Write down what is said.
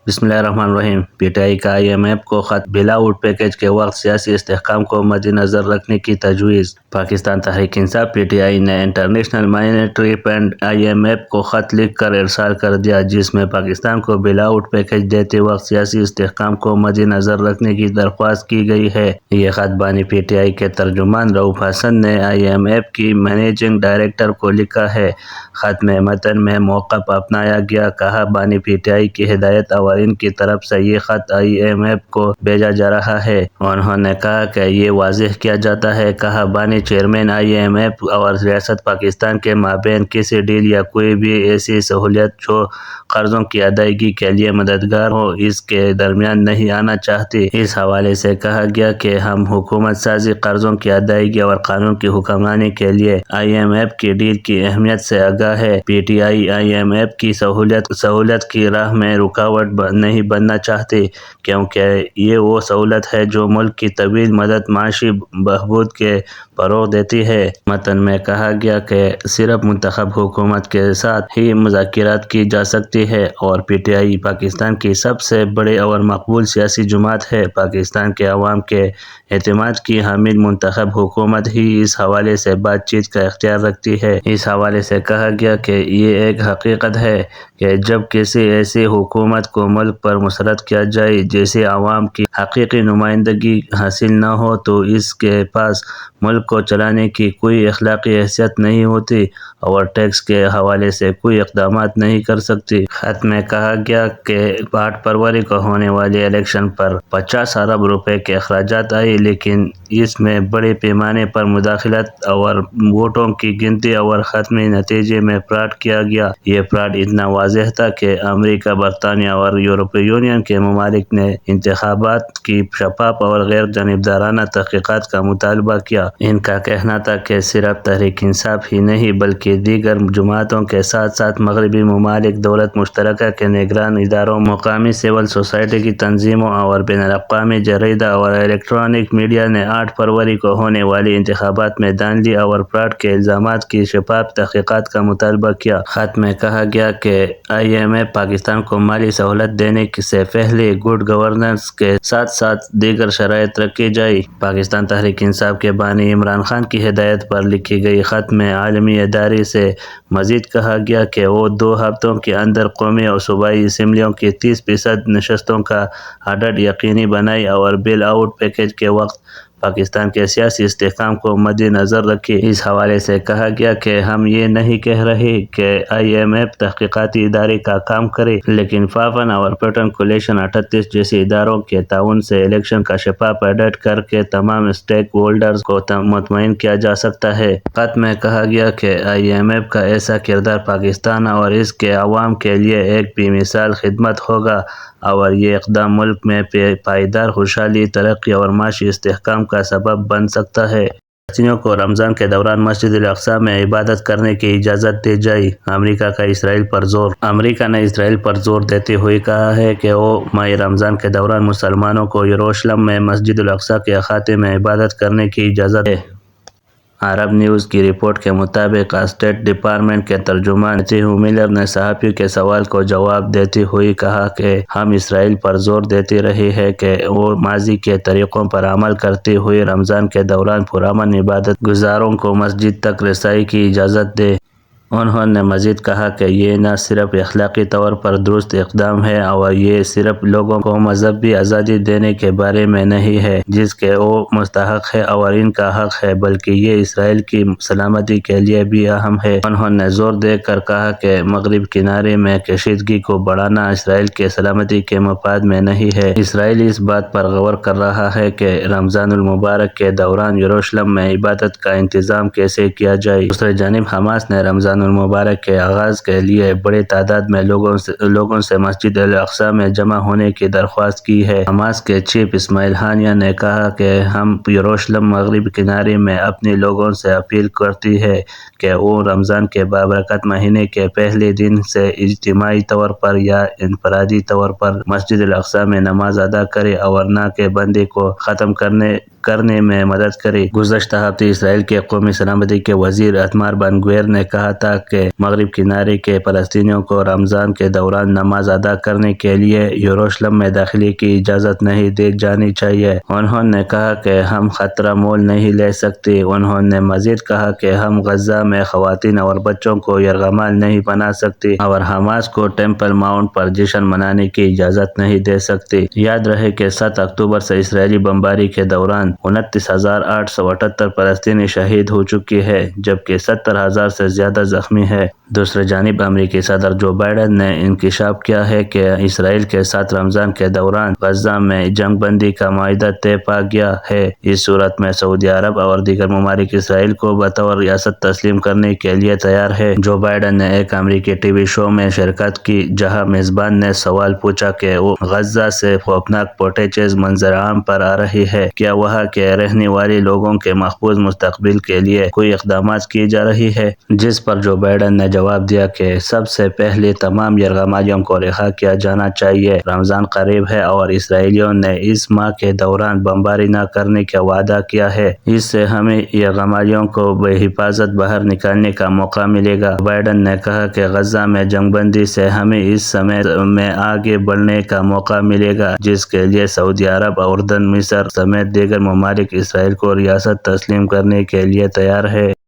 بسم اللہ الرحمن الرحیم۔ پی ٹی آئی کا IMF کو خط بیل آؤٹ پیکیج کے وقت سیاسی استحکام کو مد نظر رکھنے کی تجویز۔ پاکستان تحریک انصاف PTI نے انٹرنیشنل مانیٹری فنڈ IMF کو خط لکھ کر ارسال کر دیا، جس میں پاکستان کو بیل آؤٹ پیکیج دیتے وقت سیاسی استحکام کو مد نظر رکھنے کی درخواست کی گئی ہے۔ یہ خط بانی PTI کے ترجمان رؤف حسن نے IMF کی مینیجنگ ڈائریکٹر کو لکھا ہے۔ خط میں متن میں موقف اپنایا گیا۔ کہا بانی PTI کی ہدایت آورین کی طرف سے یہ خط IMF کو بھیجا جا رہا ہے۔ انہوں نے کہا کہ یہ واضح کیا جاتا ہے، کہا بانی چیئرمین IMF اور ریاست پاکستان کے مابین کسی ڈیل یا کوئی بھی ایسی سہولت جو قرضوں کی ادائیگی کے لیے مددگار ہو، اس کے درمیان نہیں آنا چاہتی۔ اس حوالے سے کہا گیا کہ ہم حکومت سازی، قرضوں کی ادائیگی اور قانون کی حکمرانی کے لیے IMF کی ڈیل کی اہمیت سے آگاہ ہے۔ PTI IMF کی سہولت کی راہ میں رکاوٹ نہیں بننا چاہتی، کیونکہ یہ وہ سہولت ہے جو ملک کی طویل مدت معاشی بہبود کے فروغ دیتی ہے۔ متن میں کہا گیا کہ صرف منتخب حکومت کے ساتھ ہی مذاکرات کی جا سکتی ہے اور PTI پاکستان کی سب سے بڑی اور مقبول سیاسی جماعت ہے۔ پاکستان کے عوام کے اعتماد کی حامل منتخب حکومت ہی اس حوالے سے بات چیت کا اختیار رکھتی ہے۔ اس حوالے سے کہا گیا کہ یہ ایک حقیقت ہے کہ جب کسی ایسی حکومت کو ملک پر مسلط کیا جائے جسے عوام کی حقیقی نمائندگی حاصل نہ ہو، تو اس کے پاس ملک کو چلانے کی کوئی اخلاقی حیثیت نہیں ہوتی اور ٹیکس کے حوالے سے کوئی اقدامات نہیں کر سکتی۔ خط میں کہا گیا کہ 8 فروری کو ہونے والے الیکشن پر 50 ارب روپے کے اخراجات آئے، لیکن اس میں بڑے پیمانے پر مداخلت اور ووٹوں کی گنتی اور حتمی نتیجے میں فراڈ کیا گیا۔ یہ فراڈ اتنا واضح تھا کہ امریکہ، برطانیہ اور یورپی یونین کے ممالک نے انتخابات کی شفاف اور غیر جانبدارانہ تحقیقات کا مطالبہ کیا۔ ان کا کہنا تھا کہ صرف تحریک انصاف ہی نہیں بلکہ دیگر جماعتوں کے ساتھ ساتھ مغربی ممالک، دولت مشترکہ کے نگران اداروں، مقامی سول سوسائٹی کی تنظیموں اور بین الاقوامی جریدہ اور الیکٹرانک میڈیا نے 8 فروری کو ہونے والی انتخابات میں دھاندلی اور فراڈ کے الزامات کی شفاف تحقیقات کا مطالبہ کیا۔ خط میں کہا گیا کہ IMF پاکستان کو مالی سہولت دینے سے پہلے گڈ گورننس کے ساتھ ساتھ دیگر شرائط رکھی جائے۔ پاکستان تحریک انصاف کے بانی عمران خان کی ہدایت پر لکھی گئی خط میں عالمی ادارے سے مزید کہا گیا کہ وہ 2 ہفتوں کے اندر قومی اور صوبائی اسمبلیوں کی 30% نشستوں کا عدد یقینی بنائے اور بیل آؤٹ پیکیج کے وقت پاکستان کے سیاسی استحکام کو مد نظر رکھے۔ اس حوالے سے کہا گیا کہ ہم یہ نہیں کہہ رہے کہ IMF تحقیقاتی ادارے کا کام کرے، لیکن فافن اور پیٹرن کولیشن 38 جیسے اداروں کے تعاون سے الیکشن کا شفاف آڈٹ کر کے تمام اسٹیک ہولڈرز کو مطمئن کیا جا سکتا ہے۔ خط میں کہا گیا کہ IMF کا ایسا کردار پاکستان اور اس کے عوام کے لیے ایک بے مثال خدمت ہوگا اور یہ اقدام ملک میں پائیدار خوشحالی، ترقی اور معاشی استحکام کا سبب بن سکتا ہے۔ فلسطینیوں کو رمضان کے دوران مسجد الاقصی میں عبادت کرنے کی اجازت دی جائے۔ امریکہ کا اسرائیل پر زور۔ امریکہ نے اسرائیل پر زور دیتے ہوئے کہا ہے کہ وہ ماہ رمضان کے دوران مسلمانوں کو یروشلم میں مسجد الاقصی کے احاطے میں عبادت کرنے کی اجازت ہے۔ عرب نیوز کی رپورٹ کے مطابق اسٹیٹ ڈپارٹمنٹ کے ترجمان میتھیو میلر نے صحافیوں کے سوال کو جواب دیتے ہوئے کہا کہ ہم اسرائیل پر زور دیتے رہے ہیں کہ وہ ماضی کے طریقوں پر عمل کرتے ہوئے رمضان کے دوران پرامن عبادت گزاروں کو مسجد تک رسائی کی اجازت دے۔ انہوں نے مزید کہا کہ یہ نہ صرف اخلاقی طور پر درست اقدام ہے اور یہ صرف لوگوں کو مذہبی آزادی دینے کے بارے میں نہیں ہے جس کے وہ مستحق ہے اور ان کا حق ہے، بلکہ یہ اسرائیل کی سلامتی کے لیے بھی اہم ہے۔ انہوں نے زور دے کر کہا کہ مغرب کنارے میں کشیدگی کو بڑھانا اسرائیل کے سلامتی کے مفاد میں نہیں ہے۔ اسرائیل اس بات پر غور کر رہا ہے کہ رمضان المبارک کے دوران یروشلم میں عبادت کا انتظام کیسے کیا جائے۔ دوسری جانب حماس نے رمضان المبارک کے آغاز کے لیے بڑی تعداد میں لوگوں سے مسجد الاقصی میں جمع ہونے کی درخواست کی ہے۔ حماس کے چیف اسماعیل ہانیہ نے کہا کہ ہم یروشلم مغرب کنارے میں اپنے لوگوں سے اپیل کرتی ہے کہ وہ رمضان کے بابرکت مہینے کے پہلے دن سے اجتماعی طور پر یا انفرادی طور پر مسجد الاقصی میں نماز ادا کریں اور ناکے بندی کو ختم کرنے کرنے میں مدد کرے۔ گزشتہ ہفتے اسرائیل کے قومی سلامتی کے وزیر ایتمار بن گویر نے کہا تھا کہ مغرب کنارے کے فلسطینیوں کو رمضان کے دوران نماز ادا کرنے کے لیے یروشلم میں داخلے کی اجازت نہیں دی جانی چاہیے۔ انہوں نے کہا کہ ہم خطرہ مول نہیں لے سکتے۔ انہوں نے مزید کہا کہ ہم غزہ میں خواتین اور بچوں کو یرغمال نہیں بنا سکتے اور حماس کو ٹیمپل ماؤنٹ پر جشن منانے کی اجازت نہیں دے سکتے۔ یاد رہے کہ 7 اکتوبر سے اسرائیلی بمباری کے دوران 29,878 فلسطینی شہید ہو چکے ہیں جبکہ 70,000 سے زیادہ زخمی ہیں۔ دوسری جانب امریکی صدر جو بائیڈن نے انکشاف کیا ہے کہ اسرائیل کے ساتھ رمضان کے دوران غزہ میں جنگ بندی کا معاہدہ طے پا گیا ہے۔ اس صورت میں سعودی عرب اور دیگر ممالک اسرائیل کو بطور ریاست تسلیم کرنے کے لیے تیار ہے۔ جو بائیڈن نے ایک امریکی ٹی وی شو میں شرکت کی جہاں میزبان نے سوال پوچھا کہ غزہ سے خوفناک فوٹیجز منظر عام پر آ رہی ہے، کیا وہاں کے رہنے والے لوگوں کے محفوظ مستقبل کے لیے کوئی اقدامات کی جا رہی ہے؟ جس پر جو بائیڈن نے جواب دیا کہ سب سے پہلے تمام یرغمالیوں کو رہا کیا جانا چاہیے۔ رمضان قریب ہے اور اسرائیلیوں نے اس ماہ کے دوران بمباری نہ کرنے کا وعدہ کیا ہے۔ اس سے ہمیں یرغمالیوں کو بے حفاظت باہر نکالنے کا موقع ملے گا۔ بائیڈن نے کہا کہ غزہ میں جنگ بندی سے ہمیں اس سمت میں آگے بڑھنے کا موقع ملے گا جس کے لیے سعودی عرب، اردن، مصر سمیت دیگر ممالک اسرائیل کو ریاست تسلیم کرنے کے لیے تیار ہے۔